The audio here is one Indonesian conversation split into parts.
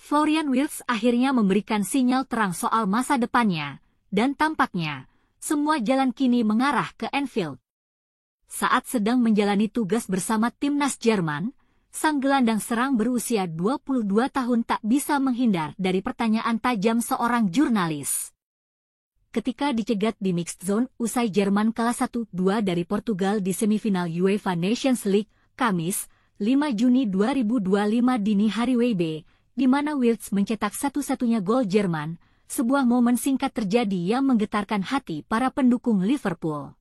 Florian Wirtz akhirnya memberikan sinyal terang soal masa depannya, dan tampaknya semua jalan kini mengarah ke Anfield. Saat sedang menjalani tugas bersama timnas Jerman, sang gelandang serang berusia 22 tahun tak bisa menghindar dari pertanyaan tajam seorang jurnalis. Ketika dicegat di mixed zone usai Jerman kalah 1-2 dari Portugal di semifinal UEFA Nations League, Kamis, 5 Juni 2025 dini hari WIB, di mana Wirtz mencetak satu-satunya gol Jerman, sebuah momen singkat terjadi yang menggetarkan hati para pendukung Liverpool.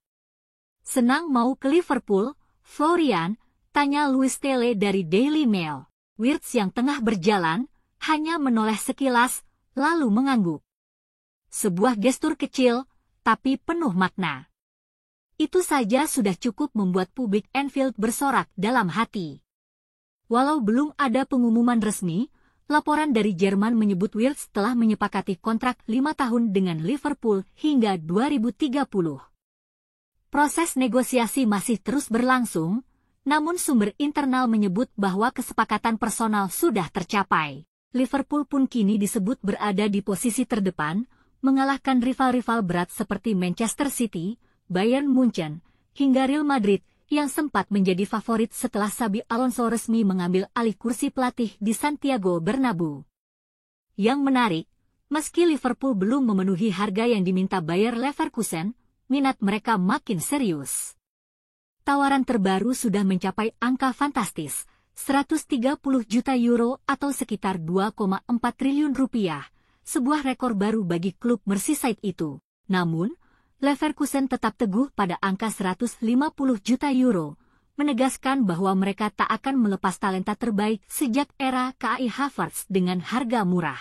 "Senang mau ke Liverpool, Florian?" tanya Louis Tele dari Daily Mail. Wirtz yang tengah berjalan, hanya menoleh sekilas, lalu mengangguk. Sebuah gestur kecil, tapi penuh makna. Itu saja sudah cukup membuat publik Anfield bersorak dalam hati. Walau belum ada pengumuman resmi, laporan dari Jerman menyebut Wirtz telah menyepakati kontrak 5 tahun dengan Liverpool hingga 2030. Proses negosiasi masih terus berlangsung, namun sumber internal menyebut bahwa kesepakatan personal sudah tercapai. Liverpool pun kini disebut berada di posisi terdepan, mengalahkan rival-rival berat seperti Manchester City, Bayern Munchen, hingga Real Madrid, yang sempat menjadi favorit setelah Xabi Alonso resmi mengambil alih kursi pelatih di Santiago Bernabeu. Yang menarik, meski Liverpool belum memenuhi harga yang diminta Bayer Leverkusen, minat mereka makin serius. Tawaran terbaru sudah mencapai angka fantastis, 130 juta euro atau sekitar 2,4 triliun rupiah, sebuah rekor baru bagi klub Merseyside itu. Namun, Leverkusen tetap teguh pada angka 150 juta euro, menegaskan bahwa mereka tak akan melepas talenta terbaik sejak era Kai Havertz dengan harga murah.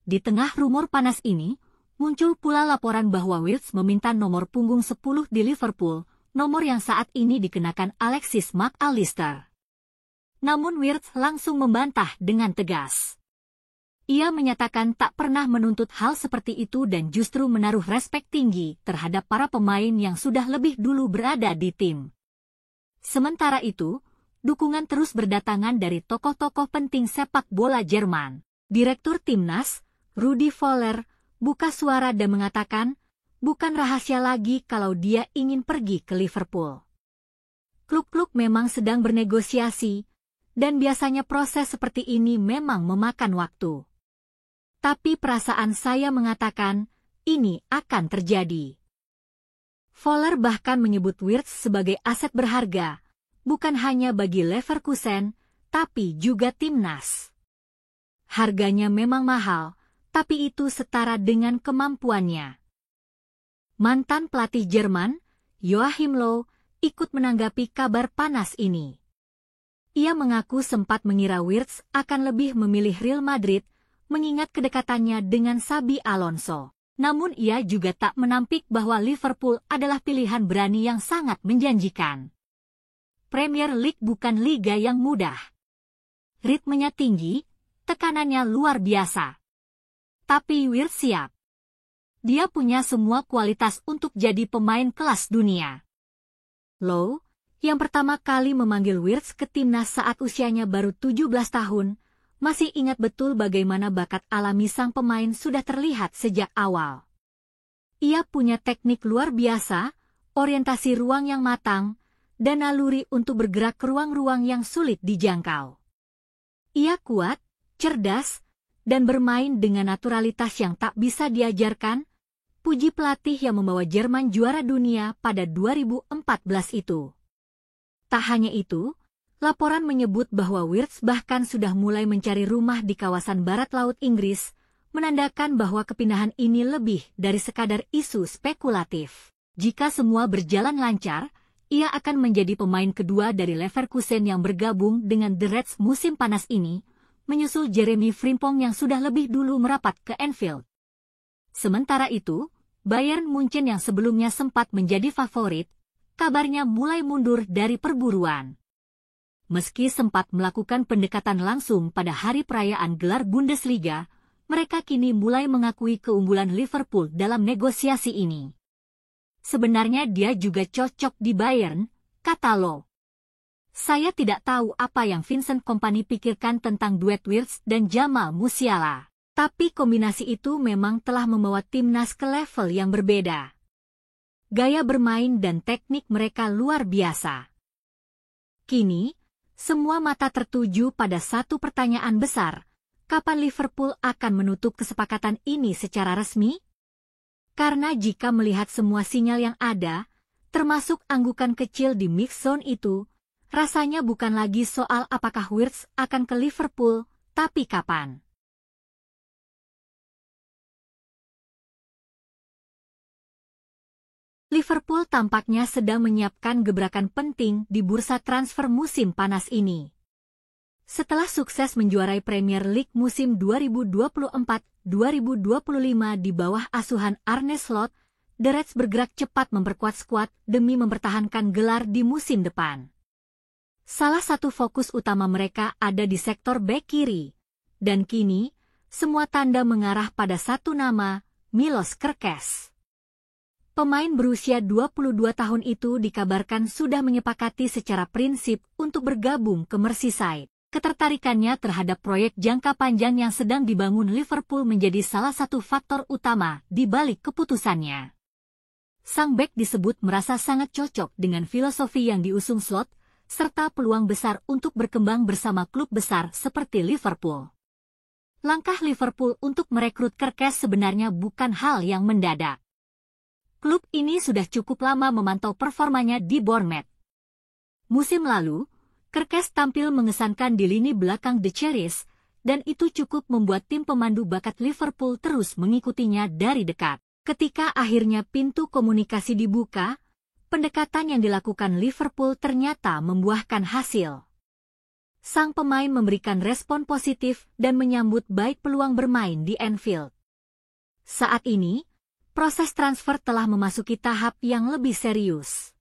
Di tengah rumor panas ini, muncul pula laporan bahwa Wirtz meminta nomor punggung 10 di Liverpool, nomor yang saat ini dikenakan Alexis Mac Allister. Namun Wirtz langsung membantah dengan tegas. Ia menyatakan tak pernah menuntut hal seperti itu dan justru menaruh respek tinggi terhadap para pemain yang sudah lebih dulu berada di tim. Sementara itu, dukungan terus berdatangan dari tokoh-tokoh penting sepak bola Jerman. Direktur Timnas, Rudi Voller, buka suara dan mengatakan, bukan rahasia lagi kalau dia ingin pergi ke Liverpool. Klub-klub memang sedang bernegosiasi, dan biasanya proses seperti ini memang memakan waktu. Tapi perasaan saya mengatakan, ini akan terjadi. Voller bahkan menyebut Wirtz sebagai aset berharga, bukan hanya bagi Leverkusen, tapi juga timnas. Harganya memang mahal, tapi itu setara dengan kemampuannya. Mantan pelatih Jerman, Joachim Löw, ikut menanggapi kabar panas ini. Ia mengaku sempat mengira Wirtz akan lebih memilih Real Madrid, mengingat kedekatannya dengan Xabi Alonso. Namun ia juga tak menampik bahwa Liverpool adalah pilihan berani yang sangat menjanjikan. Premier League bukan liga yang mudah. Ritmenya tinggi, tekanannya luar biasa. Tapi Wirtz siap. Dia punya semua kualitas untuk jadi pemain kelas dunia. Löw, yang pertama kali memanggil Wirtz ke timnas saat usianya baru 17 tahun, masih ingat betul bagaimana bakat alami sang pemain sudah terlihat sejak awal. Ia punya teknik luar biasa, orientasi ruang yang matang, dan naluri untuk bergerak ke ruang-ruang yang sulit dijangkau. Ia kuat, cerdas, dan bermain dengan naturalitas yang tak bisa diajarkan, puji pelatih yang membawa Jerman juara dunia pada 2014 itu. Tak hanya itu, laporan menyebut bahwa Wirtz bahkan sudah mulai mencari rumah di kawasan barat laut Inggris, menandakan bahwa kepindahan ini lebih dari sekadar isu spekulatif. Jika semua berjalan lancar, ia akan menjadi pemain kedua dari Leverkusen yang bergabung dengan The Reds musim panas ini, menyusul Jeremy Frimpong yang sudah lebih dulu merapat ke Anfield. Sementara itu, Bayern Munchen yang sebelumnya sempat menjadi favorit, kabarnya mulai mundur dari perburuan. Meski sempat melakukan pendekatan langsung pada hari perayaan gelar Bundesliga, mereka kini mulai mengakui keunggulan Liverpool dalam negosiasi ini. Sebenarnya dia juga cocok di Bayern, kata Löw. Saya tidak tahu apa yang Vincent Kompany pikirkan tentang duet Wirtz dan Jamal Musiala. Tapi kombinasi itu memang telah membawa timnas ke level yang berbeda. Gaya bermain dan teknik mereka luar biasa. Kini, semua mata tertuju pada satu pertanyaan besar. Kapan Liverpool akan menutup kesepakatan ini secara resmi? Karena jika melihat semua sinyal yang ada, termasuk anggukan kecil di mix zone itu, rasanya bukan lagi soal apakah Wirtz akan ke Liverpool, tapi kapan. Liverpool tampaknya sedang menyiapkan gebrakan penting di bursa transfer musim panas ini. Setelah sukses menjuarai Premier League musim 2024-2025 di bawah asuhan Arne Slot, The Reds bergerak cepat memperkuat skuad demi mempertahankan gelar di musim depan. Salah satu fokus utama mereka ada di sektor bek kiri, dan kini, semua tanda mengarah pada satu nama, Milos Kerkez. Pemain berusia 22 tahun itu dikabarkan sudah menyepakati secara prinsip untuk bergabung ke Merseyside. Ketertarikannya terhadap proyek jangka panjang yang sedang dibangun Liverpool menjadi salah satu faktor utama di balik keputusannya. Sang bek disebut merasa sangat cocok dengan filosofi yang diusung Slot, serta peluang besar untuk berkembang bersama klub besar seperti Liverpool. Langkah Liverpool untuk merekrut Kerkez sebenarnya bukan hal yang mendadak. Klub ini sudah cukup lama memantau performanya di Bournemouth. Musim lalu, Kerkez tampil mengesankan di lini belakang The Cherries, dan itu cukup membuat tim pemandu bakat Liverpool terus mengikutinya dari dekat. Ketika akhirnya pintu komunikasi dibuka, pendekatan yang dilakukan Liverpool ternyata membuahkan hasil. Sang pemain memberikan respon positif dan menyambut baik peluang bermain di Anfield. Saat ini, proses transfer telah memasuki tahap yang lebih serius.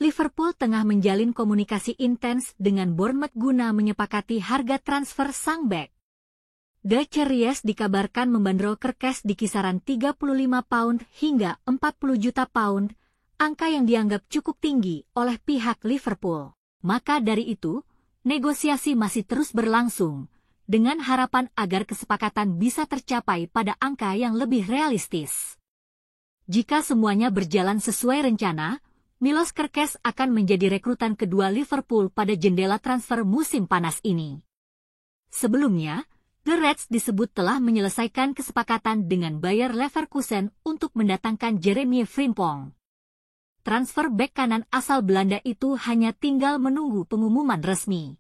Liverpool tengah menjalin komunikasi intens dengan Bournemouth guna menyepakati harga transfer sang bek. The Cherries dikabarkan membandrol Kerkez di kisaran 35 pound hingga 40 juta pound, angka yang dianggap cukup tinggi oleh pihak Liverpool. Maka dari itu, negosiasi masih terus berlangsung, dengan harapan agar kesepakatan bisa tercapai pada angka yang lebih realistis. Jika semuanya berjalan sesuai rencana, Milos Kerkez akan menjadi rekrutan kedua Liverpool pada jendela transfer musim panas ini. Sebelumnya, The Reds disebut telah menyelesaikan kesepakatan dengan Bayer Leverkusen untuk mendatangkan Jeremy Frimpong. Transfer bek kanan asal Belanda itu hanya tinggal menunggu pengumuman resmi.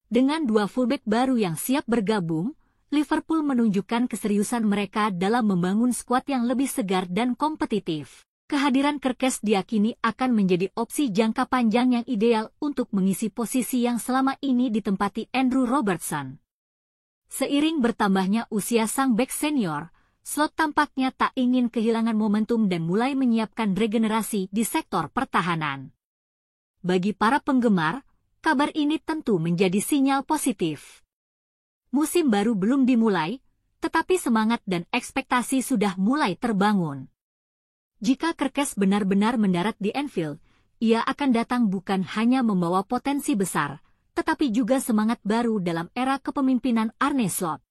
Dengan dua fullback baru yang siap bergabung, Liverpool menunjukkan keseriusan mereka dalam membangun skuad yang lebih segar dan kompetitif. Kehadiran Kerkez diyakini akan menjadi opsi jangka panjang yang ideal untuk mengisi posisi yang selama ini ditempati Andrew Robertson. Seiring bertambahnya usia sang bek senior, Slot tampaknya tak ingin kehilangan momentum dan mulai menyiapkan regenerasi di sektor pertahanan. Bagi para penggemar, kabar ini tentu menjadi sinyal positif. Musim baru belum dimulai, tetapi semangat dan ekspektasi sudah mulai terbangun. Jika Kerkez benar-benar mendarat di Anfield, ia akan datang bukan hanya membawa potensi besar, tetapi juga semangat baru dalam era kepemimpinan Arne Slot.